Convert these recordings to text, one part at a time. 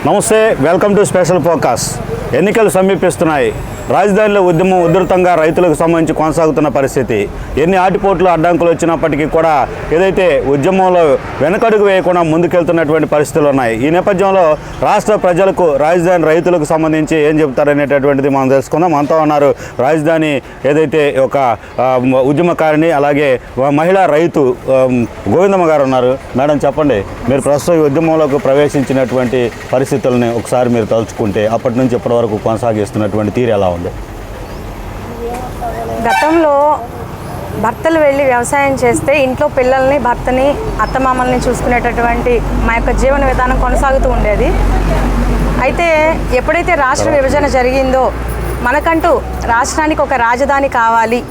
నమస్తే, welcome to special focus. ఎన్నికలు సమీపిస్తున్నాయి. రాజధానిలో ఉద్యమం ఉధృతంగా రైతులకు సంబంధించి కొనసాగుతున్న పరిస్థితి. ఎన్ని ఆటిపోట్లు అడ్డంకులు వచ్చినప్పటికీ కూడా ఏదైతే ఉద్యమంలో వెనకడుగు వేయకుండా ముందుకెళ్తున్నటువంటి పరిస్థితులు ఉన్నాయి. ఈ నేపథ్యంలో రాష్ట్ర ప్రజలకు రాజధాని రైతులకు సంబంధించి ఏం చెబుతారనేటటువంటిది మనం తెలుసుకుందాం. మనతో ఉన్నారు రాజధాని ఏదైతే ఒక ఉద్యమకారిణి, అలాగే మహిళా రైతు గోవిందమ్మ గారు ఉన్నారు. మేడం, చెప్పండి, మీరు ప్రస్తుతం ఈ ఉద్యమంలోకి ప్రవేశించినటువంటి పరిస్థితులని ఒకసారి మీరు తలుచుకుంటే అప్పటి నుంచి ఇప్పటి వరకు కొనసాగిస్తున్నటువంటి తీరు ఎలా ఉంది? గతంలో భర్తలు వెళ్ళి వ్యవసాయం చేస్తే ఇంట్లో పిల్లల్ని, భర్తని, అత్తమామల్ని చూసుకునేటటువంటి మా యొక్క జీవన విధానం కొనసాగుతూ ఉండేది. అయితే ఎప్పుడైతే రాష్ట్ర విభజన జరిగిందో మనకంటూ రాష్ట్రానికి ఒక రాజధాని కావాలి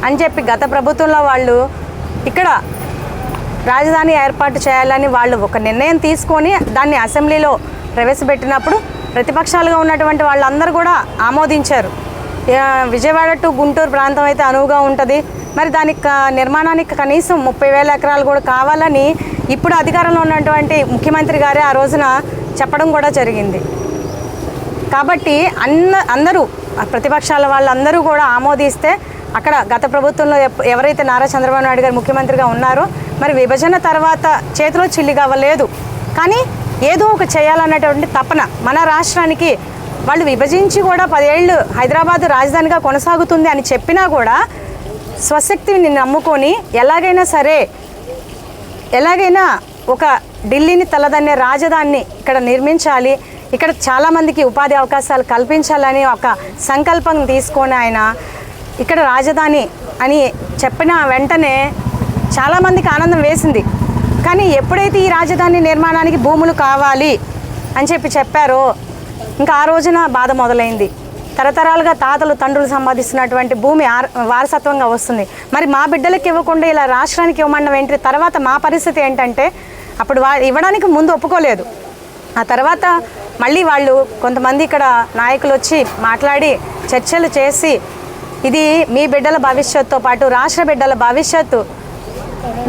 అని చెప్పి గత ప్రభుత్వంలో వాళ్ళు ఇక్కడ రాజధాని ఏర్పాటు చేయాలని వాళ్ళు ఒక నిర్ణయం తీసుకొని దాన్ని అసెంబ్లీలో ప్రవేశపెట్టినప్పుడు ప్రతిపక్షాలుగా ఉన్నటువంటి వాళ్ళందరూ కూడా ఆమోదించారు. విజయవాడ టు గుంటూరు ప్రాంతం అయితే అనువుగా ఉంటుంది, మరి దానికి నిర్మాణానికి కనీసం 30,000 ఎకరాలు కూడా కావాలని ఇప్పుడు అధికారంలో ఉన్నటువంటి ముఖ్యమంత్రి గారే ఆ రోజున చెప్పడం కూడా జరిగింది. కాబట్టి అందరూ ప్రతిపక్షాల వాళ్ళందరూ కూడా ఆమోదిస్తే అక్కడ గత ప్రభుత్వంలో ఎవరైతే నారా చంద్రబాబు నాయుడు గారు ముఖ్యమంత్రిగా ఉన్నారో మరి విభజన తర్వాత చేతిలో చిల్లిగా అవ్వలేదు, కానీ ఏదో ఒక చేయాలన్నటువంటి తపన మన రాష్ట్రానికి వాళ్ళు విభజించి కూడా 10 ఏళ్ళు హైదరాబాద్ రాజధానిగా కొనసాగుతుంది అని చెప్పినా కూడా స్వశక్తిని నమ్ముకొని ఎలాగైనా ఒక ఢిల్లీని తలదన్నే రాజధానిని ఇక్కడ నిర్మించాలి, ఇక్కడ చాలామందికి ఉపాధి అవకాశాలు కల్పించాలని ఒక సంకల్పం తీసుకొని ఆయన ఇక్కడ రాజధాని అని చెప్పిన వెంటనే చాలామందికి ఆనందం వేసింది. కానీ ఎప్పుడైతే ఈ రాజధాని నిర్మాణానికి భూములు కావాలి అని చెప్పారో ఇంకా ఆ రోజున బాధ మొదలైంది. తరతరాలుగా తాతలు తండ్రులు సంపాదిస్తున్నటువంటి భూమి వారసత్వంగా వస్తుంది, మరి మా బిడ్డలకి ఇవ్వకుండా ఇలా రాష్ట్రానికి ఇవ్వమన్న ఏంటి? తర్వాత మా పరిస్థితి ఏంటంటే అప్పుడు ఇవ్వడానికి ముందు ఒప్పుకోలేదు. ఆ తర్వాత మళ్ళీ వాళ్ళు కొంతమంది ఇక్కడ నాయకులు వచ్చి మాట్లాడి చర్చలు చేసి ఇది మీ బిడ్డల భవిష్యత్తుతో పాటు రాష్ట్ర బిడ్డల భవిష్యత్తు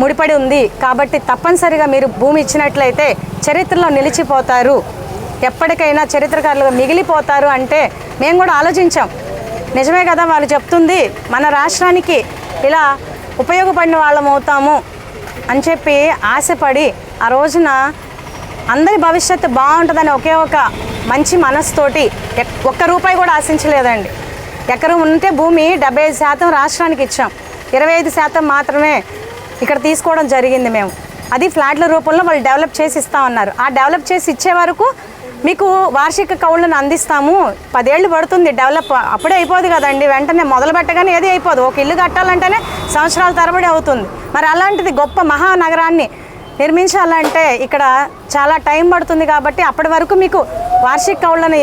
ముడిపడి ఉంది కాబట్టి తప్పనిసరిగా మీరు భూమి ఇచ్చినట్లయితే చరిత్రలో నిలిచిపోతారు, ఎప్పటికైనా చరిత్రకారులుగా మిగిలిపోతారు అంటే మేము కూడా ఆలోచించాం. నిజమే కదా వాళ్ళు చెప్తుంది, మన రాష్ట్రానికి ఇలా ఉపయోగపడిన వాళ్ళం అవుతాము అని చెప్పి ఆశపడి ఆ రోజున అందరి భవిష్యత్తు బాగుంటుందని ఒకే ఒక మంచి మనసుతోటి ₹1 కూడా ఆశించలేదండి. ఎకరం ఉంటే భూమి 75% రాష్ట్రానికి ఇచ్చాం, 25% మాత్రమే ఇక్కడ తీసుకోవడం జరిగింది. మేము అది ఫ్లాట్ల రూపంలో వాళ్ళు డెవలప్ చేసి ఇస్తామన్నారు. ఆ డెవలప్ చేసి ఇచ్చే వరకు మీకు వార్షిక కౌళ్ళను అందిస్తాము, 10 ఏళ్ళు పడుతుంది డెవలప్, అప్పుడే అయిపోదు కదండి, వెంటనే మొదలు పెట్టగానే ఏది అయిపోదు. ఒక ఇల్లు కట్టాలంటేనే సంవత్సరాల తరబడి అవుతుంది. మరి అలాంటిది గొప్ప మహానగరాన్ని నిర్మించాలంటే ఇక్కడ చాలా టైం పడుతుంది కాబట్టి అప్పటి వరకు మీకు వార్షిక కౌళ్ళను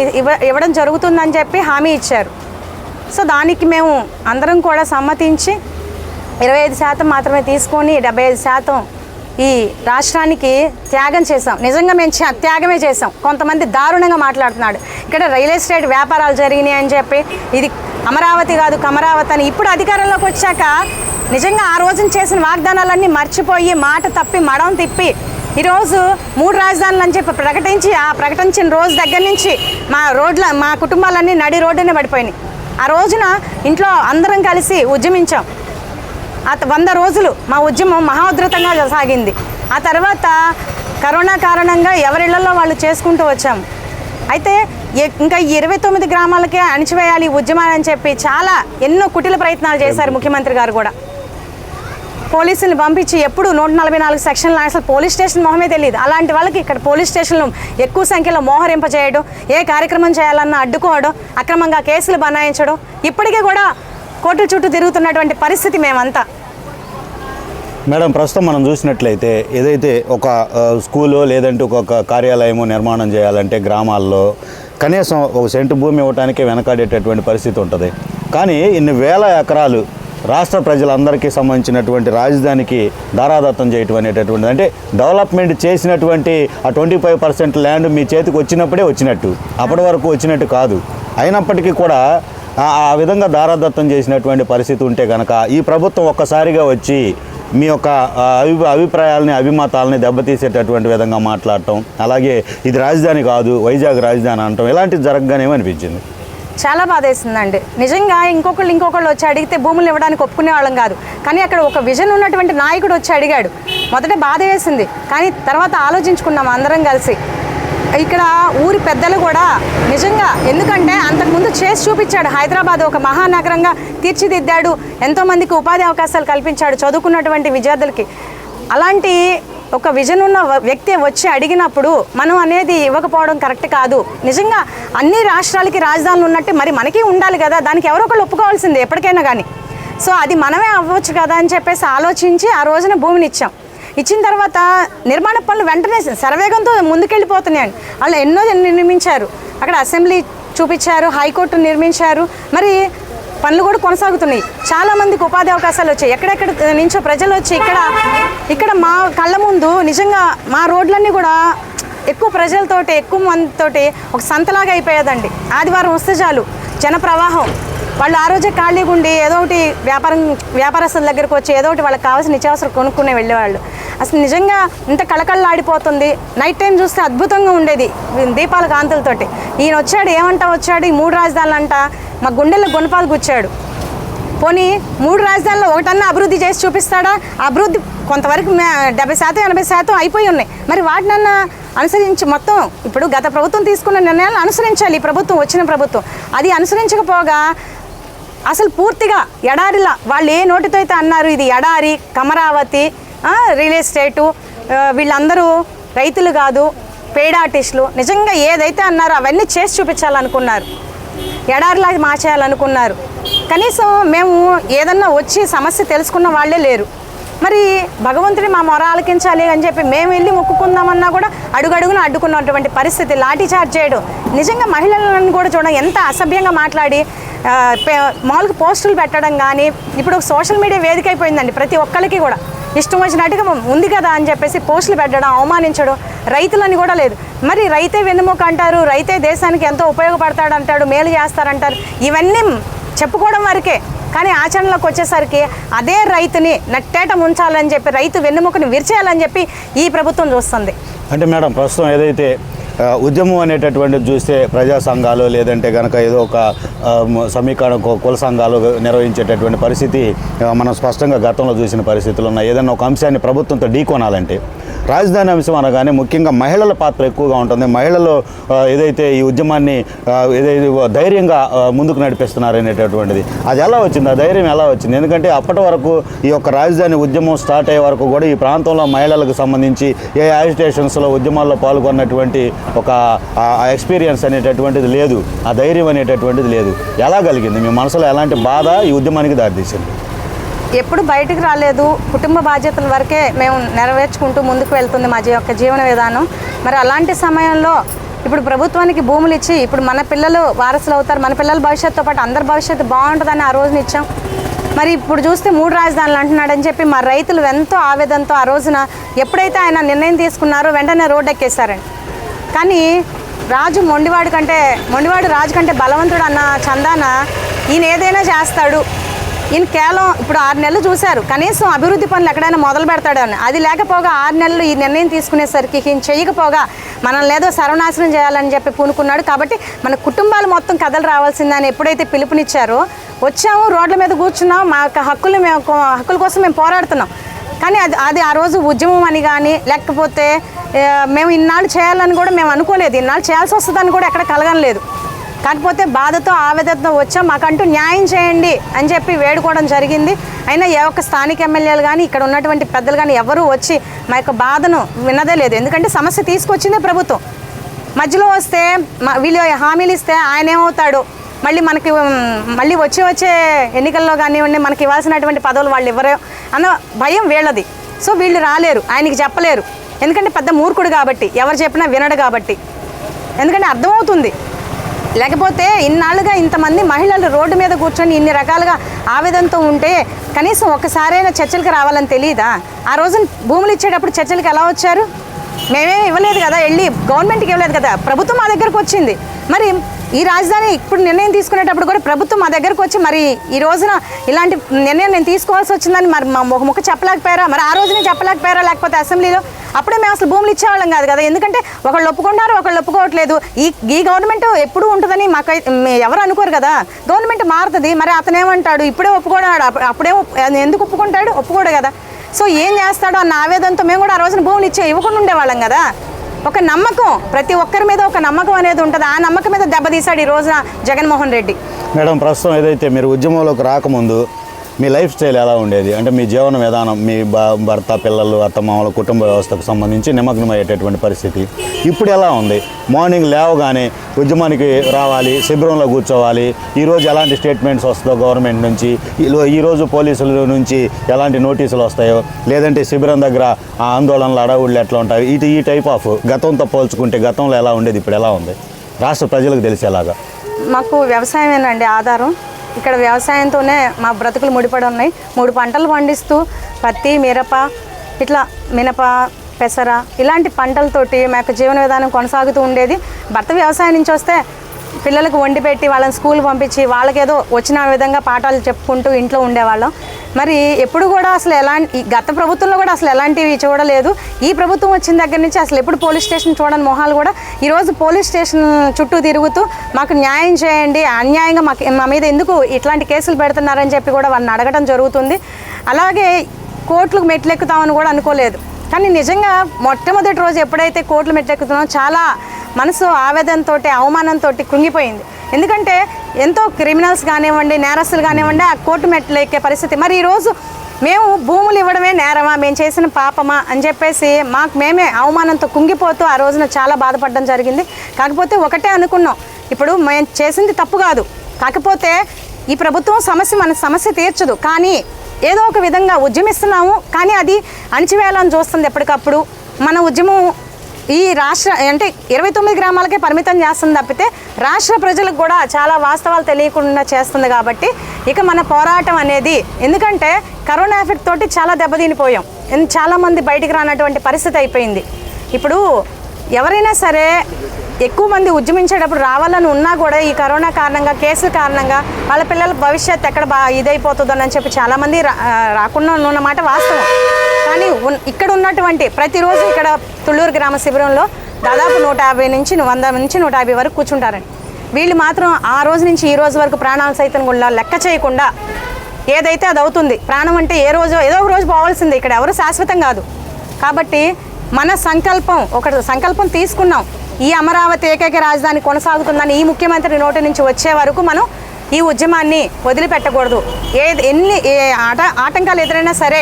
ఇవ్వడం జరుగుతుందని చెప్పి హామీ ఇచ్చారు. సో దానికి మేము అందరం కూడా సమ్మతించి 25% మాత్రమే తీసుకొని 75% ఈ రాష్ట్రానికి త్యాగం చేసాం. నిజంగా మేము త్యాగమే చేసాం. కొంతమంది దారుణంగా మాట్లాడుతున్నాడు, ఇక్కడ రియల్ ఎస్టేట్ వ్యాపారాలు జరిగినాయి అని చెప్పి ఇది అమరావతి కాదు కమరావతి అని. ఇప్పుడు అధికారంలోకి వచ్చాక నిజంగా ఆ రోజున చేసిన వాగ్దానాలన్నీ మర్చిపోయి మాట తప్పి మడం తిప్పి ఈరోజు 3 రాజధానులు అని చెప్పి ప్రకటించి ఆ ప్రకటించిన రోజు దగ్గర నుంచి మా కుటుంబాలన్నీ నడి రోడ్డునే పడిపోయినాయి. ఆ రోజున ఇంట్లో అందరం కలిసి ఉద్యమించాం. 100 రోజులు మా ఉద్యమం మహోధృతంగా సాగింది. ఆ తర్వాత కరోనా కారణంగా ఎవరిళ్లలో వాళ్ళు చేసుకుంటూ వచ్చాము. అయితే ఇంకా 29 గ్రామాలకే అణిచివేయాలి ఈ ఉద్యమాలని చెప్పి ఎన్నో కుటిల ప్రయత్నాలు చేశారు ముఖ్యమంత్రి గారు కూడా. పోలీసులను పంపించి ఎప్పుడు 144 సెక్షన్లు అసలు పోలీస్ స్టేషన్ మొహమే తెలియదు. అలాంటి వాళ్ళకి ఇక్కడ పోలీస్ స్టేషన్లు ఎక్కువ సంఖ్యలో మోహరింపజేయడం, ఏ కార్యక్రమం చేయాలన్నా అడ్డుకోవడం, అక్రమంగా కేసులు బనాయించడం, ఇప్పటికీ కూడా కోర్టు చుట్టూ తిరుగుతున్నటువంటి పరిస్థితి మేమంతా. మేడం, ప్రస్తుతం మనం చూసినట్లయితే ఏదైతే ఒక స్కూలు లేదంటే ఒక కార్యాలయము నిర్మాణం చేయాలంటే గ్రామాల్లో కనీసం 1 సెంటు భూమి ఇవ్వడానికి వెనకాడేటటువంటి పరిస్థితి ఉంటుంది. కానీ ఇన్ని వేల ఎకరాలు రాష్ట్ర ప్రజలందరికీ సంబంధించినటువంటి రాజధానికి దారాదత్తం చేయటం అనేటటువంటిది, అంటే డెవలప్మెంట్ చేసినటువంటి ఆ 25% ల్యాండ్ మీ చేతికి వచ్చినప్పుడే వచ్చినట్టు, అప్పటి వరకు వచ్చినట్టు కాదు. అయినప్పటికీ కూడా ఆ విధంగా దారాదత్తం చేసినటువంటి పరిస్థితి ఉంటే కనుక ఈ ప్రభుత్వం ఒక్కసారిగా వచ్చి మీ యొక్క అభిప్రాయాలని అభిమతాలని దెబ్బతీసేటటువంటి విధంగా మాట్లాడటం, అలాగే ఇది రాజధాని కాదు వైజాగ్ రాజధాని అనటం, ఇలాంటివి జరగగానేమనిపించింది? చాలా బాధేసిందండి నిజంగా. ఇంకొకళ్ళు వచ్చి అడిగితే భూములు ఇవ్వడానికి ఒప్పుకునే వాళ్ళం కాదు, కానీ అక్కడ ఒక విజన్ ఉన్నటువంటి నాయకుడు వచ్చి అడిగాడు. మొదట బాధ వేసింది, కానీ తర్వాత ఆలోచించుకున్నాం అందరం కలిసి. ఇక్కడ ఊరి పెద్దలు కూడా నిజంగా, ఎందుకంటే అంతకుముందు చేసి చూపించాడు. హైదరాబాద్ ఒక మహానగరంగా తీర్చిదిద్దాడు, ఎంతోమందికి ఉపాధి అవకాశాలు కల్పించాడు చదువుకున్నటువంటి విద్యార్థులకి. అలాంటి ఒక విజన్ ఉన్న వ్యక్తి వచ్చి అడిగినప్పుడు మనం అనేది ఇవ్వకపోవడం కరెక్ట్ కాదు. నిజంగా అన్ని రాష్ట్రాలకి రాజధానులు ఉన్నట్టు మరి మనకి ఉండాలి కదా, దానికి ఎవరో ఒకళ్ళు ఒప్పుకోవాల్సిందే ఎప్పటికైనా కానీ. సో అది మనమే అవ్వచ్చు కదా అని చెప్పేసి ఆలోచించి ఆ రోజున భూమిని ఇచ్చాం. ఇచ్చిన తర్వాత నిర్మాణ పనులు వెంటనే శరవేగంతో ముందుకెళ్ళిపోతున్నాయండి. వాళ్ళు ఎన్నో నిర్మించారు, అక్కడ అసెంబ్లీ చూపించారు, హైకోర్టు నిర్మించారు, మరి పనులు కూడా కొనసాగుతున్నాయి. చాలామందికి ఉపాధి అవకాశాలు వచ్చాయి. ఎక్కడెక్కడ నుంచో ప్రజలు వచ్చి ఇక్కడ మా కళ్ళ ముందు నిజంగా మా రోడ్లన్నీ కూడా ఎక్కువ ప్రజలతోటి, ఎక్కువ మందితోటి ఒక సంతలాగా అయిపోయేదండి. ఆదివారం వస్తే చాలు జన ప్రవాహం. వాళ్ళు ఆ రోజే ఖాళీగా ఉండి ఏదో ఒకటి వ్యాపారస్తుల దగ్గరకు వచ్చి ఏదో ఒకటి వాళ్ళకి కావాల్సిన నిత్యావసరం కొనుక్కునే వెళ్ళేవాళ్ళు. అసలు నిజంగా ఇంత కళకళలాడిపోతుంది. నైట్ టైం చూస్తే అద్భుతంగా ఉండేది దీపాల కాంతులతోటి. ఈయన వచ్చాడు, ఏమంటా వచ్చాడు, ఈ 3 రాజధానులు అంట మా గుండెల్లో గుణపాలు గుచ్చాడు. పోనీ 3 రాజధానుల్లో ఒకటన్నా అభివృద్ధి చేసి చూపిస్తాడా? అభివృద్ధి కొంతవరకు 70% 80% అయిపోయి ఉన్నాయి. మరి వాటినన్నా అనుసరించి మొత్తం ఇప్పుడు గత ప్రభుత్వం తీసుకున్న నిర్ణయాలను అనుసరించాలి ఈ ప్రభుత్వం, వచ్చిన ప్రభుత్వం. అది అనుసరించకపోగా అసలు పూర్తిగా ఎడారిలా వాళ్ళు ఏ నోటితో అయితే అన్నారు ఇది ఎడారి, కమరావతి, రియల్ ఎస్టేటు, వీళ్ళందరూ రైతులు కాదు పెయిడ్ ఆర్టిస్టులు, నిజంగా ఏదైతే అన్నారో అవన్నీ చేసి చూపించాలనుకున్నారు, ఎడారిలా మార్చేయాలనుకున్నారు. కనీసం మేము ఏదన్నా వచ్చి సమస్య తెలుసుకున్న వాళ్ళే లేరు. మరి భగవంతుడి మా మొర ఆలకించాలి అని చెప్పి మేము వెళ్ళి మొక్కుకుందామన్నా కూడా అడుగడుగున అడ్డుకున్నటువంటి పరిస్థితి. లాఠీ చార్జ్ చేయడం, నిజంగా మహిళలను కూడా చూడడం ఎంత అసభ్యంగా మాట్లాడి మామూలుగా పోస్టులు పెట్టడం కానీ, ఇప్పుడు సోషల్ మీడియా వేదిక అయిపోయిందండి. ప్రతి ఒక్కరికి కూడా ఇష్టం వచ్చినట్టుగా ఉంది కదా అని చెప్పేసి పోస్టులు పెట్టడం, అవమానించడం. రైతులని కూడా లేదు. మరి రైతే వెన్నెముక అంటారు, రైతే దేశానికి ఎంతో ఉపయోగపడతాడు అంటాడు, మేలు చేస్తారంటారు. ఇవన్నీ చెప్పుకోవడం వరకే, కానీ ఆచరణలోకి వచ్చేసరికి అదే రైతుని నట్టేట ముంచాలని చెప్పి, రైతు వెన్నెముకని విరిచేయాలని చెప్పి ఈ ప్రభుత్వం చూస్తుంది. అంటే మేడం, ప్రస్తుతం ఏదైతే ఉద్యమం అనేటటువంటిది చూస్తే ప్రజా సంఘాలు లేదంటే కనుక ఏదో ఒక సమీకరణ కుల సంఘాలు నిర్వహించేటటువంటి పరిస్థితి మనం స్పష్టంగా గతంలో చూసిన పరిస్థితులు ఉన్నాయి. ఏదైనా ఒక అంశాన్ని ప్రభుత్వంతో ఢీకొనాలంటే రాజధాని అంశం అనగానే ముఖ్యంగా మహిళల పాత్ర ఎక్కువగా ఉంటుంది. మహిళలు ఏదైతే ఈ ఉద్యమాన్ని ఏదైతే ధైర్యంగా ముందుకు నడిపిస్తున్నారు అనేటటువంటిది, అది ఎలా వచ్చింది, ఆ ధైర్యం ఎలా వచ్చింది? ఎందుకంటే అప్పటి వరకు ఈ యొక్క రాజధాని ఉద్యమం స్టార్ట్ అయ్యే వరకు కూడా ఈ ప్రాంతంలో మహిళలకు సంబంధించి ఏ యాజిటేషన్స్లో ఉద్యమాల్లో పాల్గొన్నటువంటి ఒక ఎక్స్పీరియన్స్ అనేటటువంటిది లేదు, ఆ ధైర్యం అనేటటువంటిది లేదు. ఎలా కలిగింది? మీ మనసులో ఎలాంటి బాధ ఈ ఉద్యమానికి దారితీసింది? ఎప్పుడు బయటికి రాలేదు, కుటుంబ బాధ్యతల వరకే మేము నెరవేర్చుకుంటూ ముందుకు వెళ్తుంది మా యొక్క జీవన విధానం. మరి అలాంటి సమయంలో ఇప్పుడు ప్రభుత్వానికి భూములు ఇచ్చి ఇప్పుడు మన పిల్లలు వారసులు అవుతారు, మన పిల్లల భవిష్యత్తుతో పాటు అందరి భవిష్యత్తు బాగుంటుందని ఆ రోజున ఇచ్చాం. మరి ఇప్పుడు చూస్తే 3 రాజధానులు అంటున్నాడని చెప్పి మా రైతులు ఎంతో ఆవేదనతో ఆ రోజున ఎప్పుడైతే ఆయన నిర్ణయం తీసుకున్నారో వెంటనే రోడ్డు ఎక్కేశారండి. కానీ మొండివాడు రాజు కంటే బలవంతుడు అన్న చందాన ఈయన ఏదైనా చేస్తాడు. ఈయన కేవలం ఇప్పుడు 6 నెలలు చూశారు, కనీసం అభివృద్ధి పనులు ఎక్కడైనా మొదలు పెడతాడని. అది లేకపోగా 6 నెలలు ఈ నిర్ణయం తీసుకునేసరికి ఈయన చేయకపోగా మనల్ని ఏదో సర్వనాశనం చేయాలని చెప్పి పూనుకున్నాడు. కాబట్టి మన కుటుంబాలు మొత్తం కథలు రావాల్సిందని ఎప్పుడైతే పిలుపునిచ్చారో వచ్చాము, రోడ్ల మీద కూర్చున్నాం, మా యొక్క హక్కుల కోసం మేము పోరాడుతున్నాం. కానీ అది ఆ రోజు ఉద్యమం అని కానీ లేకపోతే మేము ఇన్నాళ్ళు చేయాలని కూడా మేము అనుకోలేదు, ఇన్నాళ్ళు చేయాల్సి వస్తుందని కూడా ఎక్కడ కలగలేదు. కాకపోతే బాధతో ఆవేదనతో వచ్చాం, మాకంటూ న్యాయం చేయండి అని చెప్పి వేడుకోవడం జరిగింది. అయినా ఏ ఒక్క స్థానిక ఎమ్మెల్యేలు కానీ ఇక్కడ ఉన్నటువంటి పెద్దలు కానీ ఎవరూ వచ్చి మా యొక్క బాధను విన్నదే లేదు. ఎందుకంటే సమస్య తీసుకొచ్చిందే ప్రభుత్వం. మధ్యలో వస్తే వీళ్ళు హామీలు ఇస్తే ఆయన ఏమవుతాడు, మళ్ళీ వచ్చే ఎన్నికల్లో కానివ్వండి మనకి ఇవ్వాల్సినటువంటి పదవులు వాళ్ళు ఇవ్వరు అన్న భయం వీళ్ళది. సో వీళ్ళు రాలేరు, ఆయనకి చెప్పలేరు. ఎందుకంటే పెద్ద మూర్ఖుడు కాబట్టి, ఎవరు చెప్పినా వినడు కాబట్టి. ఎందుకంటే అర్థమవుతుంది. లేకపోతే ఇన్నాళ్ళుగా ఇంతమంది మహిళలు రోడ్డు మీద కూర్చొని ఇన్ని రకాలుగా ఆవేదనతో ఉంటే కనీసం ఒక్కసారైనా చర్చలకు రావాలని తెలియదా? ఆ రోజు భూములు ఇచ్చేటప్పుడు చర్చలకు ఎలా వచ్చారు? మేమేమి ఇవ్వలేదు కదా, వెళ్ళి గవర్నమెంట్కి ఇవ్వలేదు కదా, ప్రభుత్వం మా దగ్గరకు వచ్చింది. మరి ఈ రాజధాని ఇప్పుడు నిర్ణయం తీసుకునేటప్పుడు కూడా ప్రభుత్వం మా దగ్గరకు వచ్చి మరి ఈ రోజున ఇలాంటి నిర్ణయం నేను తీసుకోవాల్సి వచ్చిందని మరి మా ముఖ చెప్పలేకపోయారా, మరి ఆ రోజునే చెప్పలేకపోయారా, లేకపోతే అసెంబ్లీలో అప్పుడే మేము అసలు భూములు ఇచ్చేవాళ్ళం కాదు కదా. ఎందుకంటే ఒకళ్ళు ఒప్పుకుంటారు, ఒకళ్ళు ఒప్పుకోవట్లేదు. ఈ గవర్నమెంట్ ఎప్పుడు ఉంటుందని మాకు ఎవరు అనుకోరు కదా. గవర్నమెంట్ మారుతుంది, మరి అతను ఏమంటాడు, ఇప్పుడే ఒప్పుకోడాడు, అప్పుడే ఎందుకు ఒప్పుకుంటాడు, ఒప్పుకోడు కదా. సో ఏం చేస్తాడో అన్న ఆవేదనతో మేము కూడా ఆ రోజున భూములు ఇవ్వకుండా ఉండేవాళ్ళం కదా. ఒక నమ్మకం, ప్రతి ఒక్కరి మీద ఒక నమ్మకం అనేది ఉంటుంది. ఆ నమ్మకం మీద దెబ్బతీశాడు ఈ రోజున జగన్మోహన్ రెడ్డి. మేడం, ప్రస్తుతం ఏదైతే మీరు ఉద్యమంలోకి రాకముందు మీ లైఫ్ స్టైల్ ఎలా ఉండేది? అంటే మీ జీవన విధానం, మీ భర్త, పిల్లలు, అత్తమామల కుటుంబ వ్యవస్థకు సంబంధించి నిమగ్నమయ్యేటటువంటి పరిస్థితి ఇప్పుడు ఎలా ఉంది? మార్నింగ్ లేవగానే ఉద్యమానికి రావాలి, శిబిరంలో కూర్చోవాలి, ఈరోజు ఎలాంటి స్టేట్మెంట్స్ వస్తుందో గవర్నమెంట్ నుంచి, ఈరోజు పోలీసుల నుంచి ఎలాంటి నోటీసులు వస్తాయో, లేదంటే శిబిరం దగ్గర ఆ ఆందోళనలు అడవుళ్ళు ఎట్లా ఉంటాయి, ఈ టైప్ ఆఫ్ గతంతో పోల్చుకుంటే గతంలో ఎలా ఉండేది, ఇప్పుడు ఎలా ఉంది రాష్ట్ర ప్రజలకు తెలిసేలాగా? మాకు వ్యవసాయమేనండి ఆధారం. ఇక్కడ వ్యవసాయంతోనే మా బ్రతుకులు ముడిపడి ఉన్నాయి. 3 పంటలు పండిస్తూ పత్తి, మిరప, ఇట్లా మినప, పెసర ఇలాంటి పంటలతోటి మాకు జీవన విధానం కొనసాగుతూ ఉండేది. భర్త వ్యవసాయం నుంచి వస్తే పిల్లలకు వండి పెట్టి వాళ్ళని స్కూల్ పంపించి వాళ్ళకేదో వచ్చిన విధంగా పాఠాలు చెప్పుకుంటూ ఇంట్లో ఉండేవాళ్ళం. మరి ఎప్పుడు కూడా అసలు గత ప్రభుత్వంలో కూడా అసలు ఎలాంటివి చూడలేదు. ఈ ప్రభుత్వం వచ్చిన దగ్గర నుంచి అసలు ఎప్పుడు పోలీస్ స్టేషన్ చూడని మొహాలు కూడా ఈరోజు పోలీస్ స్టేషన్ చుట్టూ తిరుగుతూ మాకు న్యాయం చేయండి, అన్యాయంగా మా మీద ఎందుకు ఇట్లాంటి కేసులు పెడుతున్నారని చెప్పి కూడా వాళ్ళని అడగడం జరుగుతుంది. అలాగే కోర్టులకు మెట్లెక్కుతామని కూడా అనుకోలేదు. కానీ నిజంగా మొట్టమొదటి రోజు ఎప్పుడైతే కోర్టులు మెట్లెక్కుతున్నామో చాలా మనసు ఆవేదనతో, అవమానంతో కృంగిపోయింది. ఎందుకంటే ఎంతో క్రిమినల్స్ కానివ్వండి, నేరస్తులు కానివ్వండి ఆ కోర్టు మెట్లు ఎక్కే పరిస్థితి. మరి ఈరోజు మేము భూములు ఇవ్వడమే నేరమా, మేము చేసిన పాపమా అని చెప్పేసి మాకు మేమే అవమానంతో కుంగిపోతూ ఆ రోజున చాలా బాధపడడం జరిగింది. కాకపోతే ఒకటే అనుకున్నాం, ఇప్పుడు మేము చేసింది తప్పు కాదు, కాకపోతే ఈ ప్రభుత్వం మన సమస్య తీర్చదు, కానీ ఏదో ఒక విధంగా ఉద్యమిస్తున్నాము, కానీ అది అణిచివేయాలని చూస్తుంది ఎప్పటికప్పుడు. మన ఉద్యమం ఈ రాష్ట్ర అంటే 29 గ్రామాలకే పరిమితం చేస్తుంది తప్పితే రాష్ట్ర ప్రజలకు కూడా చాలా వాస్తవాలు తెలియకుండా చేస్తుంది. కాబట్టి ఇక మన పోరాటం అనేది, ఎందుకంటే కరోనా ఎఫెక్ట్ తోటి చాలా దెబ్బతినిపోయాం, చాలామంది బయటికి రానటువంటి పరిస్థితి అయిపోయింది. ఇప్పుడు ఎవరైనా సరే ఎక్కువ మంది ఉద్యమించేటప్పుడు రావాలని ఉన్నా కూడా ఈ కరోనా కారణంగా, కేసుల కారణంగా వాళ్ళ పిల్లల భవిష్యత్తు ఎక్కడ ఇదైపోతుందని చెప్పి చాలామంది రాకుండా ఉన్నమాట వాస్తవం. కానీ ఇక్కడ ఉన్నటువంటి ప్రతిరోజు ఇక్కడ తుళ్ళూరు గ్రామ శిబిరంలో దాదాపు 150 నుంచి 100 నుంచి 150 వరకు కూర్చుంటారండి. వీళ్ళు మాత్రం ఆ రోజు నుంచి ఈ రోజు వరకు ప్రాణాలు సైతం కూడా లెక్క చేయకుండా ఏదైతే అది అవుతుంది. ప్రాణం అంటే ఏదో ఒక రోజు పోవాల్సిందే, ఇక్కడ ఎవరు శాశ్వతం కాదు. కాబట్టి మన సంకల్పం తీసుకున్నాం, ఈ అమరావతి ఏకైక రాజధాని కొనసాగుతుందని ఈ ముఖ్యమంత్రి నోటి నుంచి వచ్చే వరకు మనం ఈ ఉద్యమాన్ని వదిలిపెట్టకూడదు. ఎన్ని ఆటంకాలు ఎదురైనా సరే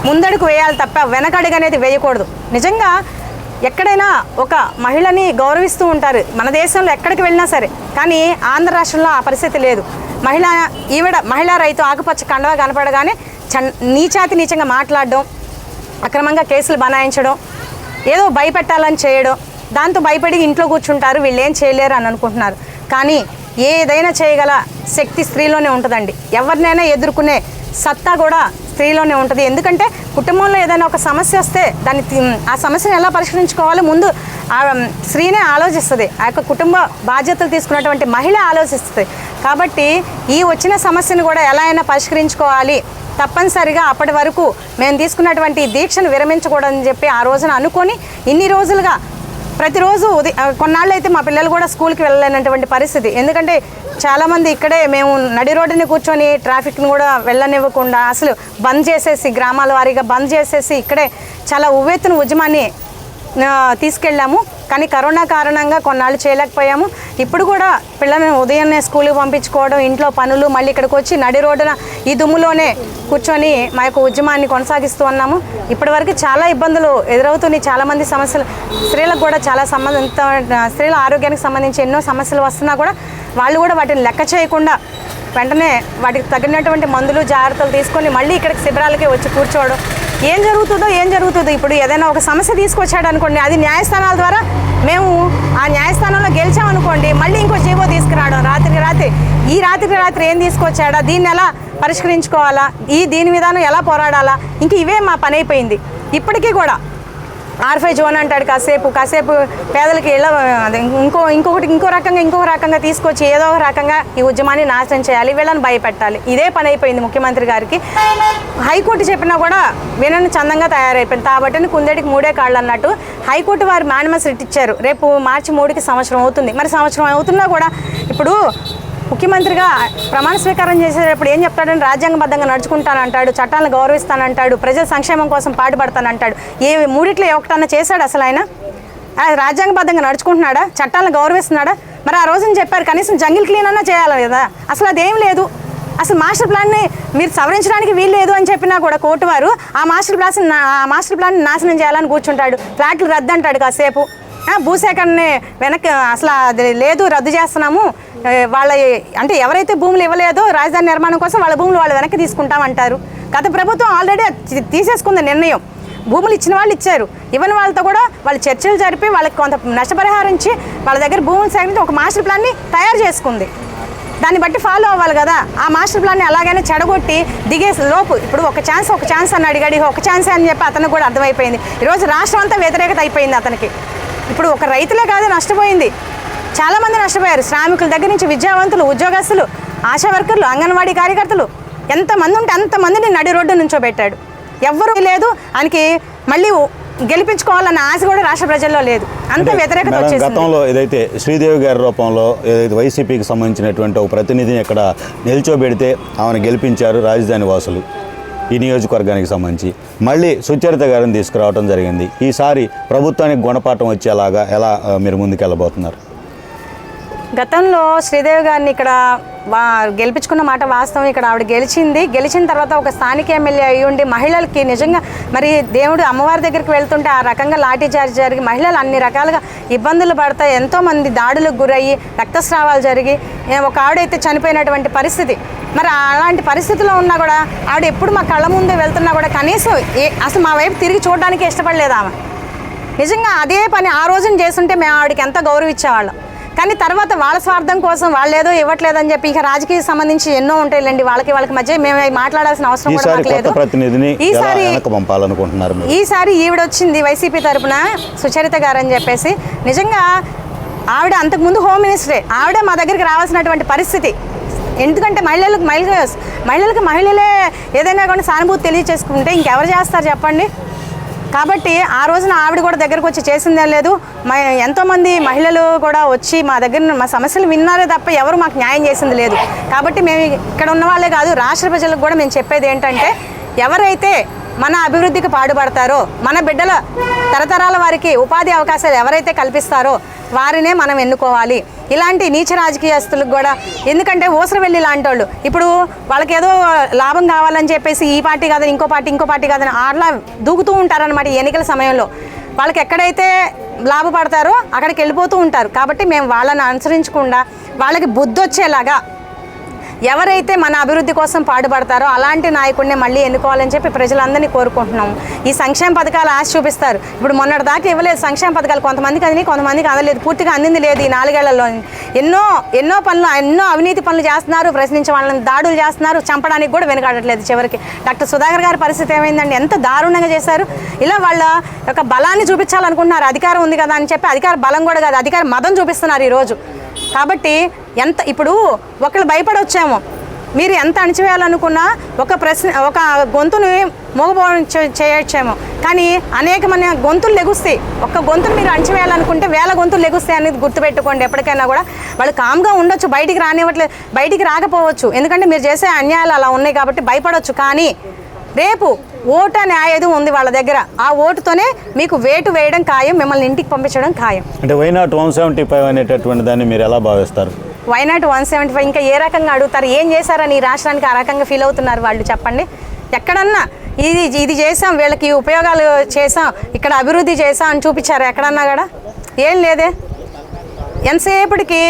ముందడుగు వేయాలి తప్ప వెనకడుగు అనేది వేయకూడదు. నిజంగా ఎక్కడైనా ఒక మహిళని గౌరవిస్తూ ఉంటారు మన దేశంలో ఎక్కడికి వెళ్ళినా సరే, కానీ ఆంధ్ర రాష్ట్రంలో ఆ పరిస్థితి లేదు. మహిళా రైతు ఆకుపచ్చ కండవ కనపడగానే నీచంగా మాట్లాడడం, అక్రమంగా కేసులు బనాయించడం, ఏదో భయపెట్టాలని చేయడం, దాంతో భయపడి ఇంట్లో కూర్చుంటారు, వీళ్ళు ఏం చేయలేరు అని అనుకుంటున్నారు. కానీ ఏదైనా చేయగల శక్తి స్త్రీలోనే ఉంటుందండి. ఎవరినైనా ఎదుర్కొనే సత్తా కూడా స్త్రీలోనే ఉంటుంది. ఎందుకంటే కుటుంబంలో ఏదైనా ఒక సమస్య వస్తే ఆ సమస్యను ఎలా పరిష్కరించుకోవాలో ముందు ఆ స్త్రీనే ఆలోచిస్తుంది, ఆ యొక్క కుటుంబ బాధ్యతలు తీసుకున్నటువంటి మహిళ ఆలోచిస్తుంది. కాబట్టి ఈ వచ్చిన సమస్యను కూడా ఎలా అయినా పరిష్కరించుకోవాలి, తప్పనిసరిగా అప్పటి వరకు మేము తీసుకున్నటువంటి దీక్షను విరమించకూడదని చెప్పి ఆ రోజున అనుకొని ఇన్ని రోజులుగా ప్రతిరోజు కొన్నాళ్ళు అయితే మా పిల్లలు కూడా స్కూల్కి వెళ్ళలేనటువంటి పరిస్థితి. ఎందుకంటే చాలామంది ఇక్కడే మేము నడి రోడ్డుని కూర్చొని ట్రాఫిక్ని కూడా వెళ్ళనివ్వకుండా అసలు బంద్ చేసేసి, గ్రామాల వారీగా బంద్ చేసేసి ఇక్కడే చాలా ఉవ్వెత్తున ఉద్యమాన్ని తీసుకెళ్ళాము. కానీ కరోనా కారణంగా కొన్నాళ్ళు చేయలేకపోయాము. ఇప్పుడు కూడా పిల్లలను ఉదయాన్నే స్కూల్కి పంపించుకోవడం, ఇంట్లో పనులు, మళ్ళీ ఇక్కడికి వచ్చి నడి రోడ్డున ఈ దుమ్ములోనే కూర్చొని మా యొక్క ఉద్యమాన్ని కొనసాగిస్తూ ఉన్నాము. ఇప్పటివరకు చాలా ఇబ్బందులు ఎదురవుతున్నాయి, చాలామంది సమస్యలు, స్త్రీలకు కూడా చాలా స్త్రీల ఆరోగ్యానికి సంబంధించి ఎన్నో సమస్యలు వస్తున్నా కూడా వాళ్ళు కూడా వాటిని లెక్క చేయకుండా వెంటనే వాటికి తగినటువంటి మందులు, జాగ్రత్తలు తీసుకొని మళ్ళీ ఇక్కడికి శిబిరాలకే వచ్చి కూర్చోవడం. ఏం జరుగుతుందో ఇప్పుడు ఏదైనా ఒక సమస్య తీసుకొచ్చాడు అనుకోండి, అది న్యాయస్థానాల ద్వారా మేము ఆ న్యాయస్థానంలో గెలిచామనుకోండి, మళ్ళీ ఇంకో జీవో తీసుకురావడం, రాత్రికి రాత్రి ఏం తీసుకొచ్చాడా, దీన్ని ఎలా పరిష్కరించుకోవాలా, దీని విధానం ఎలా పోరాడాలా, ఇంక ఇవే మా పని అయిపోయింది. ఇప్పటికీ కూడా R5 జోన్ అంటాడు, కాసేపు పేదలకి ఇంకో రకంగా తీసుకొచ్చి ఏదో ఒక రకంగా ఈ ఉద్యమాన్ని నాశనం చేయాలి, వీళ్ళని భయపెట్టాలి. ఇదే పని అయిపోయింది ముఖ్యమంత్రి గారికి. హైకోర్టు చెప్పినా కూడా వినని చందంగా తయారైపోయింది. కాబట్టి కుందేటికి మూడే కాళ్ళు అన్నట్టు హైకోర్టు వారు మాన్యుమస్ రిట్ ఇచ్చారు. రేపు మార్చి 3కి సంవత్సరం అవుతుంది. మరి సంవత్సరం అవుతున్నా కూడా ఇప్పుడు ముఖ్యమంత్రిగా ప్రమాణ స్వీకారం చేసేటప్పుడు ఏం చెప్తాడని రాజ్యాంగబద్ధంగా నడుచుకుంటానంటాడు, చట్టాలను గౌరవిస్తానంటాడు, ప్రజల సంక్షేమం కోసం పాటుపడతానంటాడు. మూడిట్లో ఒకటన్నా చేశాడు అసలు ఆయన? రాజ్యాంగబద్ధంగా నడుచుకుంటున్నాడా? చట్టాలను గౌరవిస్తున్నాడా? మరి ఆ రోజున చెప్పారు కనీసం జంగిల్ క్లీన్ అన్నా చేయాలి కదా, అసలు అదేం లేదు. అసలు మాస్టర్ ప్లాన్ని మీరు సవరించడానికి వీలు లేదు అని చెప్పినా కూడా కోర్టు వారు ఆ మాస్టర్ ప్లాన్ని నాశనం చేయాలని కూర్చుంటాడు. ఫ్లాట్లు రద్దు అంటాడు కాసేపు. భూసేకరణని వెనక్కి అసలు అది లేదు, రద్దు చేస్తున్నాము, వాళ్ళ అంటే ఎవరైతే భూములు ఇవ్వలేదో రాజధాని నిర్మాణం కోసం వాళ్ళ భూములు వాళ్ళు వెనక్కి తీసుకుంటామంటారు. గత ప్రభుత్వం ఆల్రెడీ తీసేసుకుంది నిర్ణయం. భూములు ఇచ్చిన వాళ్ళు ఇచ్చారు, ఇవ్వని వాళ్ళతో కూడా వాళ్ళు చర్చలు జరిపి వాళ్ళకి కొంత నష్టపరిహారం ఇచ్చి వాళ్ళ దగ్గర భూములు సేకరించి ఒక మాస్టర్ ప్లాన్ని తయారు చేసుకుంది. దాన్ని బట్టి ఫాలో అవ్వాలి కదా. ఆ మాస్టర్ ప్లాన్ని అలాగైనా చెడగొట్టి దిగే లోపు ఇప్పుడు ఒక ఛాన్స్ అని అడిగాడు, ఒక ఛాన్స్ అని చెప్పి అతనికి కూడా అర్థమైపోయింది. ఈరోజు రాష్ట్రం అంతా వ్యతిరేకత అయిపోయింది అతనికి. ఇప్పుడు ఒక రైతులే కాదు నష్టపోయింది, చాలామంది నష్టపోయారు. శ్రామికుల దగ్గర నుంచి విద్యావంతులు, ఉద్యోగస్తులు, ఆశా వర్కర్లు, అంగన్వాడీ కార్యకర్తలు ఎంతమంది ఉంటే అంతమందిని నడి రోడ్డు నుంచోబెట్టాడు. ఎవ్వరూ లేదు ఆయనకి. మళ్ళీ గెలిపించుకోవాలన్న ఆశ కూడా రాష్ట్ర ప్రజల్లో లేదు. అంత వ్యతిరేకత వచ్చేసింది. గతంలో ఏదైతే శ్రీదేవి గారి రూపంలో ఏదైతే వైసీపీకి సంబంధించినటువంటి ఒక ప్రతినిధిని ఇక్కడ నిల్చోబెడితే ఆమెను గెలిపించారు రాజధాని వాసులు ఈ నియోజకవర్గానికి సంబంధించి. మళ్ళీ సుచరిత గారిని తీసుకురావడం జరిగింది. ఈసారి ప్రభుత్వానికి గుణపాఠం వచ్చేలాగా ఎలా మీరు ముందుకెళ్ళబోతున్నారు? గతంలో శ్రీదేవి గారిని ఇక్కడ గెలిపించుకున్న మాట వాస్తవం. ఇక్కడ ఆవిడ గెలిచిన తర్వాత ఒక స్థానిక ఎమ్మెల్యే అయ్యి ఉండి మహిళలకి నిజంగా మరి దేవుడు అమ్మవారి దగ్గరికి వెళ్తుంటే ఆ రకంగా లాఠీచార్జ్ జరిగి మహిళలు అన్ని రకాలుగా ఇబ్బందులు పడతాయి. ఎంతోమంది దాడులకు గురయ్యి రక్తస్రావాలు జరిగి ఒక ఆవిడైతే చనిపోయినటువంటి పరిస్థితి. మరి అలాంటి పరిస్థితిలో ఉన్నా కూడా ఆవిడ ఎప్పుడు మా కళ్ళ ముందే వెళ్తున్నా కూడా కనీసం అసలు మా వైపు తిరిగి చూడడానికి ఇష్టపడలేదు ఆమె. నిజంగా అదే పని ఆ రోజున చేస్తుంటే మేము ఆవిడకి ఎంత గౌరవించేవాళ్ళం. కానీ తర్వాత వాళ్ళ స్వార్థం కోసం వాళ్ళు ఏదో ఇవ్వట్లేదని చెప్పి ఇక రాజకీయ సంబంధించి ఎన్నో ఉంటాయిలేండి, వాళ్ళకి మధ్య మేము మాట్లాడాల్సిన అవసరం కూడా మాకు లేదు. ఈసారి ఈవిడ వచ్చింది వైసీపీ తరఫున సుచరిత గారు అని చెప్పేసి. నిజంగా ఆవిడ అంతకుముందు హోమ్ మినిస్టరే, ఆవిడ మా దగ్గరికి రావాల్సినటువంటి పరిస్థితి. ఎందుకంటే మహిళలే ఏదైనా కానీ సానుభూతి తెలియచేసుకుంటే ఇంకెవరు చేస్తారు చెప్పండి. కాబట్టి ఆ రోజున ఆవిడ కూడా దగ్గరకు వచ్చి చేసిందే లేదు. ఎంతోమంది మహిళలు కూడా వచ్చి మా దగ్గర మా సమస్యలు విన్నారే తప్ప ఎవరు మాకు న్యాయం చేసింది లేదు. కాబట్టి మేము ఇక్కడ ఉన్న వాళ్ళే కాదు రాష్ట్ర ప్రజలకు కూడా మేము చెప్పేది ఏంటంటే, ఎవరైతే మన అభివృద్ధికి పాటుపడతారో, మన బిడ్డల తరతరాల వారికి ఉపాధి అవకాశాలు ఎవరైతే కల్పిస్తారో వారినే మనం ఎన్నుకోవాలి. ఇలాంటి నీచ రాజకీయస్తులకు కూడా, ఎందుకంటే ఊసరవెల్లి లాంటి వాళ్ళు ఇప్పుడు వాళ్ళకి ఏదో లాభం కావాలని చెప్పేసి ఈ పార్టీ కాదని ఇంకో పార్టీ కాదని అట్లా దూకుతూ ఉంటారనమాట. ఎన్నికల సమయంలో వాళ్ళకి ఎక్కడైతే లాభపడతారో అక్కడికి వెళ్ళిపోతూ ఉంటారు. కాబట్టి మేము వాళ్ళని అనుసరించకుండా వాళ్ళకి బుద్ధి వచ్చేలాగా ఎవరైతే మన అభివృద్ధి కోసం పాటుపడతారో అలాంటి నాయకుడిని మళ్ళీ ఎన్నుకోవాలని చెప్పి ప్రజలందరినీ కోరుకుంటున్నాము. ఈ సంక్షేమ పథకాలు ఆశ చూపిస్తారు. ఇప్పుడు మొన్నటి దాకా ఇవ్వలేదు సంక్షేమ పథకాలు, కొంతమందికి అందినాయి, కొంతమందికి అందలేదు, పూర్తిగా అందింది లేదు. ఈ 4 ఏళ్లలో ఎన్నో అవినీతి పనులు చేస్తున్నారు, ప్రశ్నించే వాళ్ళని దాడులు చేస్తున్నారు, చంపడానికి కూడా వెనుకాడట్లేదు. చివరికి డాక్టర్ సుధాకర్ గారి పరిస్థితి ఏమైందండి, ఎంత దారుణంగా చేశారు. ఇలా వాళ్ళ యొక్క బలాన్ని చూపించాలనుకుంటున్నారు. అధికారం ఉంది కదా అని చెప్పి అధికార బలం కూడా కాదు, అధికార మదం చూపిస్తున్నారు ఈరోజు. కాబట్టి ఇప్పుడు ఒకళ్ళు భయపడొచ్చాము, మీరు ఎంత అణిచివేయాలనుకున్నా ఒక గొంతుని మోగపోవడం చేయొచ్చేమో, కానీ అనేకమైన గొంతులు లెగుస్తాయి. ఒక్క గొంతును మీరు అణిచివేయాలనుకుంటే 1000 గొంతులు లెగుస్తాయి అనేది గుర్తుపెట్టుకోండి. ఎప్పటికైనా కూడా వాళ్ళు కామ్గా ఉండొచ్చు, బయటికి రాకపోవచ్చు, ఎందుకంటే మీరు చేసే అన్యాయాలు అలా ఉన్నాయి కాబట్టి భయపడవచ్చు. కానీ రేపు ఓటు అనే ఆయుధం ఉంది వాళ్ళ దగ్గర. ఆ ఓటుతోనే మీకు వేటు వేయడం ఖాయం, మిమ్మల్ని ఇంటికి పంపించడం ఖాయం. అంటే వైనాట్ 175 అనేటటువంటి దాన్ని మీరు ఎలా భావిస్తారు? వైనాట్ 175 ఇంకా ఏ రకంగా అడుగుతారు? ఏం చేశారని ఈ రాష్ట్రానికి ఆ రకంగా ఫీల్ అవుతున్నారు వాళ్ళు చెప్పండి. ఎక్కడన్నా ఇది చేసాం, వీళ్ళకి ఉపయోగాలు చేసాం, ఇక్కడ అభివృద్ధి చేసాం అని చూపించారు ఎక్కడన్నా కూడా? ఏం లేదే. ఎంతసేపటికి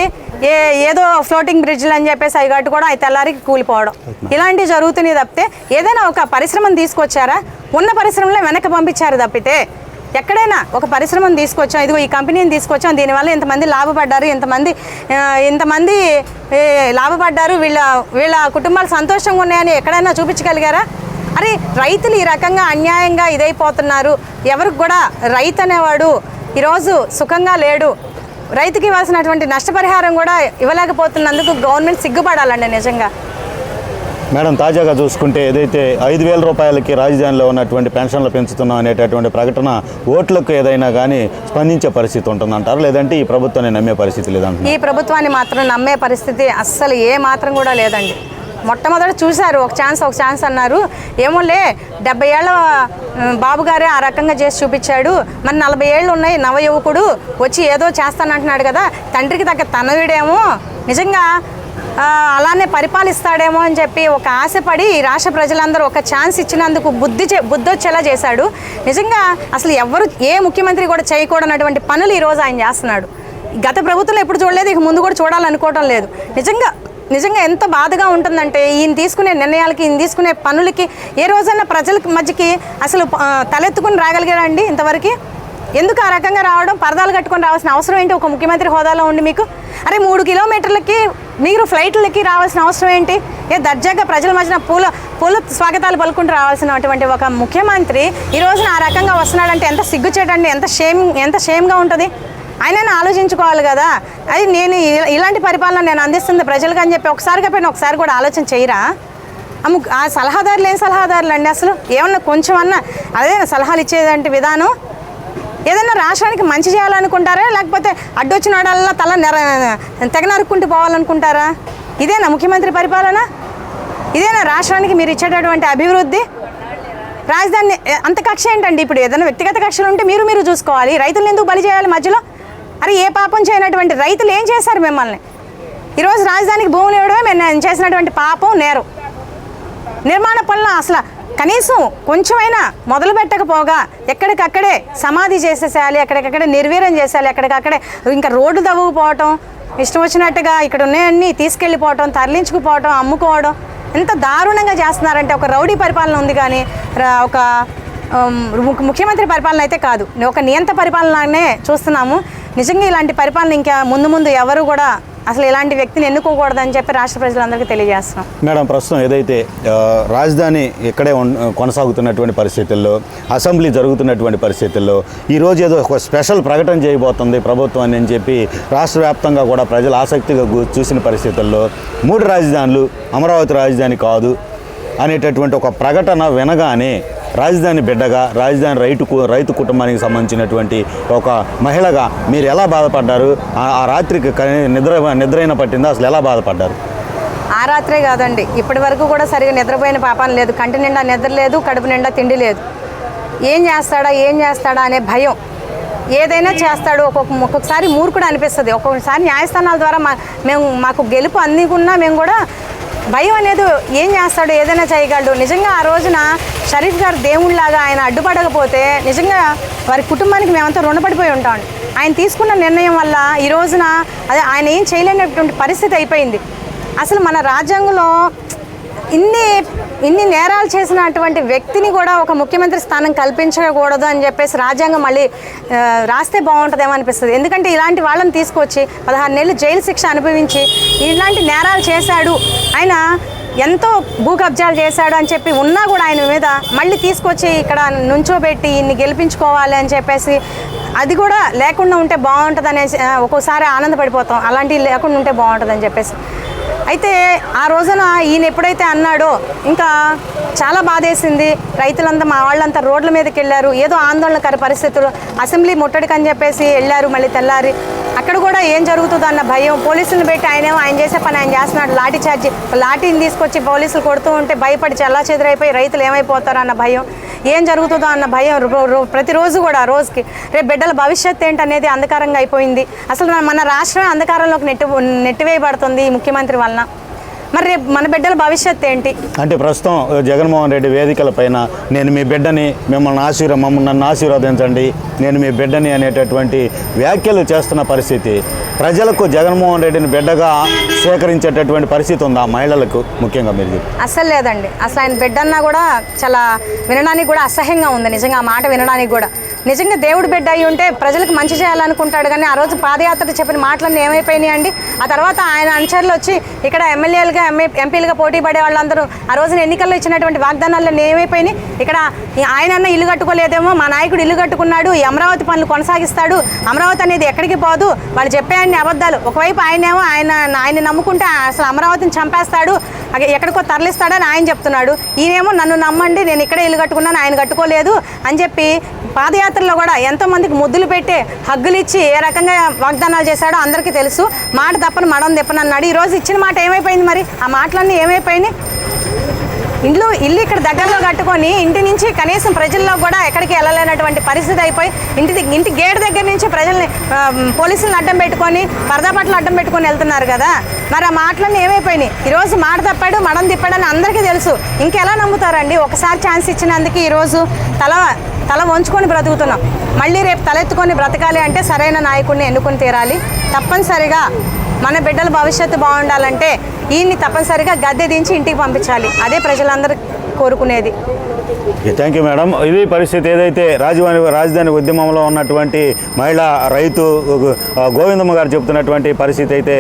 ఏదో ఫ్లోటింగ్ బ్రిడ్జ్లు అని చెప్పేసి అవి కట్టుకోవడం, అవి తెల్లారికి కూలిపోవడం, ఇలాంటివి జరుగుతున్నాయి తప్పితే ఏదైనా ఒక పరిశ్రమను తీసుకొచ్చారా? ఉన్న పరిశ్రమలో వెనక్కి పంపించారు తప్పితే ఎక్కడైనా ఒక పరిశ్రమను తీసుకొచ్చాం, ఇదిగో ఈ కంపెనీని తీసుకొచ్చాం, దీనివల్ల ఇంతమంది లాభపడ్డారు, ఇంతమంది లాభపడ్డారు, వీళ్ళ కుటుంబాలు సంతోషంగా ఉన్నాయని ఎక్కడైనా చూపించగలిగారా? అరే రైతులు ఈ రకంగా అన్యాయంగా ఇదైపోతున్నారు. ఎవరికి కూడా రైతు అనేవాడు ఈరోజు సుఖంగా లేడు. రైతుకి ఇవ్వాల్సినటువంటి నష్టపరిహారం కూడా ఇవ్వలేకపోతున్నందుకు గవర్నమెంట్ సిగ్గుపడాలండి నిజంగా. మేడం, తాజాగా చూసుకుంటే ఏదైతే 5,000 రూపాయలకి రాజధానిలో ఉన్నటువంటి పెన్షన్లు పెంచుతున్నాం అనేటటువంటి ప్రకటన ఓట్లకు ఏదైనా కానీ స్పందించే పరిస్థితి ఉంటుందంటారు, లేదంటే ఈ ప్రభుత్వాన్ని నమ్మే పరిస్థితి లేదంటారు? ఈ ప్రభుత్వాన్ని మాత్రం నమ్మే పరిస్థితి అస్సలు ఏ మాత్రం కూడా లేదండి. మొట్టమొదటి చూశారు, ఒక ఛాన్స్ అన్నారు. ఏమోలే 70 ఏళ్ళ బాబు గారే ఆ రకంగా చేసి చూపించాడు, మరి 40 ఏళ్ళు ఉన్నాయి నవయువకుడు వచ్చి ఏదో చేస్తానంటున్నాడు కదా, తండ్రికి తగ్గ తనయుడేమో నిజంగా అలానే పరిపాలిస్తాడేమో అని చెప్పి ఒక ఆశపడి ఈ రాష్ట్ర ప్రజలందరూ ఒక ఛాన్స్ ఇచ్చినందుకు బుద్ధొచ్చేలా చేశాడు. నిజంగా అసలు ఎవరు ఏ ముఖ్యమంత్రి కూడా చేయకూడనటువంటి పనులు ఈరోజు ఆయన చేస్తున్నాడు. గత ప్రభుత్వంలో ఎప్పుడు చూడలేదు, ఇక ముందు కూడా చూడాలనుకోవటం లేదు. నిజంగా ఎంత బాధగా ఉంటుందంటే ఈయన తీసుకునే నిర్ణయాలకి, ఈయన తీసుకునే పనులకి ఏ రోజైనా ప్రజల మధ్యకి అసలు తలెత్తుకుని రాగలిగాడండి ఇంతవరకు? ఎందుకు ఆ రకంగా రావడం? పరదాలు కట్టుకొని రావాల్సిన అవసరం ఏంటి ఒక ముఖ్యమంత్రి హోదాలో ఉండి మీకు? అరే 3 కిలోమీటర్లకి మీరు ఫ్లైట్లకి రావాల్సిన అవసరం ఏంటి? దర్జాగా ప్రజల మధ్యన పూల స్వాగతాలు పలుకుంటూ రావాల్సినటువంటి ఒక ముఖ్యమంత్రి ఈ రోజున ఆ రకంగా వస్తున్నాడంటే ఎంత సిగ్గుచేటండి, ఎంత షేమ్గా ఉంటుంది. ఆయనైనా ఆలోచించుకోవాలి కదా. అది నేను ఇలాంటి పరిపాలన నేను అందిస్తుంది ప్రజలకు అని చెప్పి ఒకసారి కూడా ఆలోచన చేయరా? ఆ సలహాదారులు ఏం సలహాదారులు అండి అసలు? ఏమన్నా కొంచెం అన్నా అదే సలహాలు ఇచ్చేదంటే విధానం ఏదైనా రాష్ట్రానికి మంచి చేయాలనుకుంటారా, లేకపోతే అడ్డొచ్చిన వాడల్లా తెగ నరుక్కుంటూ పోవాలనుకుంటారా? ఇదేనా ముఖ్యమంత్రి పరిపాలన? ఇదేనా రాష్ట్రానికి మీరు ఇచ్చేటటువంటి అభివృద్ధి? రాజధాని అంత కక్ష ఏంటండి? ఇప్పుడు ఏదైనా వ్యక్తిగత కక్షలు ఉంటే మీరు చూసుకోవాలి, రైతులను ఎందుకు బలి చేయాలి మధ్యలో? అరే ఏ పాపం చేయనటువంటి రైతులు ఏం చేశారు మిమ్మల్ని? ఈరోజు రాజధానికి భూములు ఇవ్వడమే మేము చేసినటువంటి పాపం, నేరం. నిర్మాణ పనులు అసలు కనీసం కొంచెమైనా మొదలు పెట్టకపోగా ఎక్కడికక్కడే సమాధి చేసేసేయాలి, ఎక్కడికక్కడే నిర్వీర్యం చేసేయాలి, ఎక్కడికక్కడే ఇంకా రోడ్డు తవ్వుకుపోవటం, ఇష్టం వచ్చినట్టుగా ఇక్కడ ఉన్నాయన్నీ తీసుకెళ్ళిపోవటం, తరలించుకుపోవటం, అమ్ముకోవడం ఎంత దారుణంగా చేస్తున్నారంటే ఒక రౌడీ పరిపాలన ఉంది కానీ ఒక ముఖ్యమంత్రి పరిపాలన అయితే కాదు. ఒక నియంత పరిపాలననే చూస్తున్నాము. నిజంగా ఇలాంటి పరిపాలన ఇంకా ముందు ఎవరు కూడా అసలు ఇలాంటి వ్యక్తిని ఎన్నుకోకూడదని చెప్పి రాష్ట్ర ప్రజలందరికీ తెలియజేస్తున్నాం. మేడం, ప్రస్తుతం ఏదైతే రాజధాని ఇక్కడే కొనసాగుతున్నటువంటి పరిస్థితుల్లో, అసెంబ్లీ జరుగుతున్నటువంటి పరిస్థితుల్లో ఈరోజు ఏదో ఒక స్పెషల్ ప్రకటన చేయబోతుంది ప్రభుత్వం అని చెప్పి రాష్ట్ర వ్యాప్తంగా కూడా ప్రజలు ఆసక్తిగా చూసిన పరిస్థితుల్లో 3 రాజధానులు అమరావతి రాజధాని కాదు అనేటటువంటి ఒక ప్రకటన వినగానే రాజధాని బిడ్డగా, రాజధాని రైతు కుటుంబానికి సంబంధించినటువంటి ఒక మహిళగా మీరు ఎలా బాధపడ్డారు? ఆ రాత్రికి నిద్రైనా పట్టిందా? అసలు ఎలా బాధపడ్డారు? ఆ రాత్రే కాదండి, ఇప్పటి వరకు కూడా సరిగా నిద్రపోయిన పాపాన్ని లేదు. కంటి నిండా నిద్ర లేదు, కడుపు నిండా తిండి లేదు. ఏం చేస్తాడా అనే భయం. ఏదైనా చేస్తాడు. ఒక్కొక్కసారి మూర్ఖుడు అనిపిస్తుంది. ఒక్కొక్కసారి న్యాయస్థానాల ద్వారా మాకు గెలుపు అందుకున్నా మేము కూడా భయం అనేది ఏం చేస్తాడు, ఏదైనా చేయగలడు. నిజంగా ఆ రోజున షరీఫ్ గారు దేవుళ్ళలాగా ఆయన అడ్డుపడకపోతే నిజంగా వారి కుటుంబానికి మేమంతా రుణపడిపోయి ఉంటాం. ఆయన తీసుకున్న నిర్ణయం వల్ల ఈ రోజున అదే ఆయన ఏం చేయలేనటువంటి పరిస్థితి అయిపోయింది. అసలు మన రాజ్యాంగంలో ఇన్ని నేరాలు చేసినటువంటి వ్యక్తిని కూడా ఒక ముఖ్యమంత్రి స్థానం కల్పించకూడదు అని చెప్పేసి రాజ్యాంగం మళ్ళీ రాస్తే బాగుంటుందేమో అనిపిస్తుంది. ఎందుకంటే ఇలాంటి వాళ్ళని తీసుకొచ్చి 16 నెలలు జైలు శిక్ష అనుభవించి ఇలాంటి నేరాలు చేశాడు, ఆయన ఎంతో భూ కబ్జాలు చేశాడు అని చెప్పి ఉన్నా కూడా ఆయన మీద మళ్ళీ తీసుకొచ్చి ఇక్కడ నుంచోబెట్టి ఇన్ని గెలిపించుకోవాలి అని చెప్పేసి అది కూడా లేకుండా ఉంటే బాగుంటుంది అనేసి ఒక్కోసారి ఆనందపడిపోతాం. అలాంటివి లేకుండా ఉంటే బాగుంటుంది అని చెప్పేసి. అయితే ఆ రోజున ఈయన ఎప్పుడైతే అన్నాడో ఇంకా చాలా బాధేసింది. రైతులంతా మా వాళ్ళంతా రోడ్ల మీదకి వెళ్ళారు. ఏదో ఆందోళనకర పరిస్థితులు, అసెంబ్లీ ముట్టడికి అని చెప్పేసి వెళ్ళారు. మళ్ళీ తెల్లారి అక్కడ కూడా ఏం జరుగుతుందో అన్న భయం. పోలీసులను పెట్టి ఆయన చేసే పని ఆయన చేస్తున్నాడు. లాఠీ చార్జీ, లాఠీని తీసుకొచ్చి పోలీసులు కొడుతూ ఉంటే భయపడి చెల్లాచెదురైపోయి రైతులు ఏమైపోతారో అన్న భయం, ఏం జరుగుతుందో అన్న భయం. ప్రతిరోజు కూడా రోజుకి రేపు బిడ్డల భవిష్యత్తు ఏంటనేది అంధకారంగా అయిపోయింది. అసలు మన రాష్ట్రమే అంధకారంలోకి నెట్టివేయబడుతుంది ఈ ముఖ్యమంత్రి వలన. మరి రేపు మన బిడ్డల భవిష్యత్తు ఏంటి? అంటే ప్రస్తుతం జగన్మోహన్ రెడ్డి వేదికల పైన నేను మీ బిడ్డని, మమ్మల్ని నన్ను ఆశీర్వదించండి, నేను మీ బిడ్డని అనేటటువంటి వ్యాఖ్యలు చేస్తున్న పరిస్థితి. ప్రజలకు జగన్మోహన్ రెడ్డిని బిడ్డగా స్వీకరించేటటువంటి పరిస్థితి ఉందా మహిళలకు ముఖ్యంగా? మీరు అస్సలు లేదండి. అసలు ఆయన బిడ్డన్నా కూడా చాలా వినడానికి కూడా అసహ్యంగా ఉంది నిజంగా. ఆ మాట వినడానికి కూడా నిజంగా దేవుడు బిడ్డ అయి ఉంటే ప్రజలకు మంచి చేయాలనుకుంటాడు, కానీ ఆ రోజు పాదయాత్ర చెప్పిన మాటలన్నీ ఏమైపోయినాయి అండి? ఆ తర్వాత ఆయన అనుచరులు వచ్చి ఇక్కడ ఎమ్మెల్యేలుగా ఎంపీలుగా పోటీ పడే వాళ్ళందరూ ఆ రోజున ఎన్నికల్లో ఇచ్చినటువంటి వాగ్దానాలన్నీ ఏమైపోయినాయి? ఇక్కడ ఆయన ఇల్లు కట్టుకోలేదేమో, మా నాయకుడు ఇల్లు కట్టుకున్నాడు, ఈ అమరావతి పనులు కొనసాగిస్తాడు, అమరావతి అనేది ఎక్కడికి పోదు, వాళ్ళు చెప్పే అన్ని అబద్ధాలు. ఒకవైపు ఆయనేమో ఆయన నమ్ముకుంటే అసలు అమరావతిని చంపేస్తాడు, ఎక్కడికో తరలిస్తాడని ఆయన చెప్తున్నాడు. ఈయనేమో నన్ను నమ్మండి, నేను ఇక్కడే ఇల్లు కట్టుకున్నాను, ఆయన కట్టుకోలేదు అని చెప్పి పాదయాత్రలో కూడా ఎంతోమందికి ముద్దులు పెట్టి హగ్గులు ఇచ్చి ఏ రకంగా వాగ్దానాలు చేశాడో అందరికీ తెలుసు. మాట తప్పని మడం తిప్పనన్నాడు. ఈరోజు ఇచ్చిన మాట ఏమైపోయింది? మరి ఆ మాటలన్నీ ఏమైపోయినాయి? ఇల్లు ఇక్కడ దగ్గరలో కట్టుకొని ఇంటి నుంచి కనీసం ప్రజల్లో కూడా ఎక్కడికి వెళ్ళలేనటువంటి పరిస్థితి అయిపోయి ఇంటి గేట్ దగ్గర నుంచి ప్రజల్ని పోలీసులను అడ్డం పెట్టుకొని పరదాపట్లు అడ్డం పెట్టుకొని వెళ్తున్నారు కదా. మరి ఆ మాటలన్నీ ఏమైపోయినాయి? ఈరోజు మాట తప్పాడు మడం తిప్పాడని అందరికీ తెలుసు. ఇంకెలా నమ్ముతారండి? ఒకసారి ఛాన్స్ ఇచ్చినందుకు ఈరోజు తల వంచుకొని బ్రతుకుతున్నాం. మళ్ళీ రేపు తలెత్తుకొని బ్రతకాలి అంటే సరైన నాయకుడిని ఎన్నుకొని తీరాలి. తప్పనిసరిగా మన బిడ్డల భవిష్యత్తు బాగుండాలంటే ఈయన్ని తప్పనిసరిగా గద్దె దించి ఇంటికి పంపించాలి. అదే ప్రజలందరూ కోరుకునేది. Thank you madam. ఇది పరిస్థితి. ఏదైతే రాజధాని ఉద్యమంలో ఉన్నటువంటి మహిళా రైతు గోవిందమ్మ గారు చెప్తున్నటువంటి పరిస్థితి అయితే,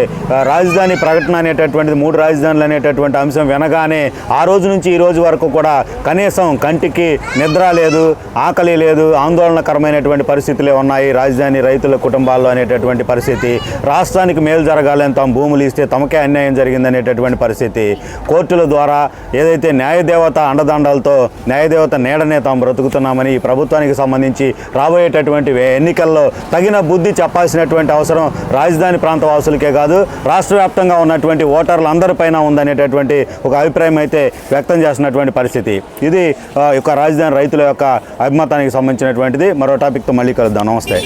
రాజధాని ప్రకటన అనేటటువంటిది 3 రాజధానులు అనేటటువంటి అంశం వినగానే ఆ రోజు నుంచి ఈ రోజు వరకు కూడా కనీసం కంటికి నిద్ర లేదు, ఆకలి లేదు, ఆందోళనకరమైనటువంటి పరిస్థితులే ఉన్నాయి రాజధాని రైతుల కుటుంబాల్లో అనేటటువంటి పరిస్థితి. రాష్ట్రానికి మేలు జరగాలని తాము భూములు ఇస్తే తమకే అన్యాయం జరిగిందనేటటువంటి పరిస్థితి. కోర్టుల ద్వారా ఏదైతే న్యాయదేవత అండదండలతో న్యాయదేవత నీడనే తాము బ్రతుకుతున్నామని ఈ ప్రభుత్వానికి సంబంధించి రాబోయేటటువంటి ఎన్నికల్లో తగిన బుద్ధి చెప్పాల్సినటువంటి అవసరం రాజధాని ప్రాంత వాసులకే కాదు, రాష్ట్ర వ్యాప్తంగా ఉన్నటువంటి ఓటర్లందరిపైన ఉందనేటటువంటి ఒక అభిప్రాయం అయితే వ్యక్తం చేస్తున్నటువంటి పరిస్థితి. ఇది రాజధాని రైతుల యొక్క అభిమతానికి సంబంధించినటువంటిది. మరో టాపిక్తో మళ్ళీ కలుద్దాం. నమస్తే.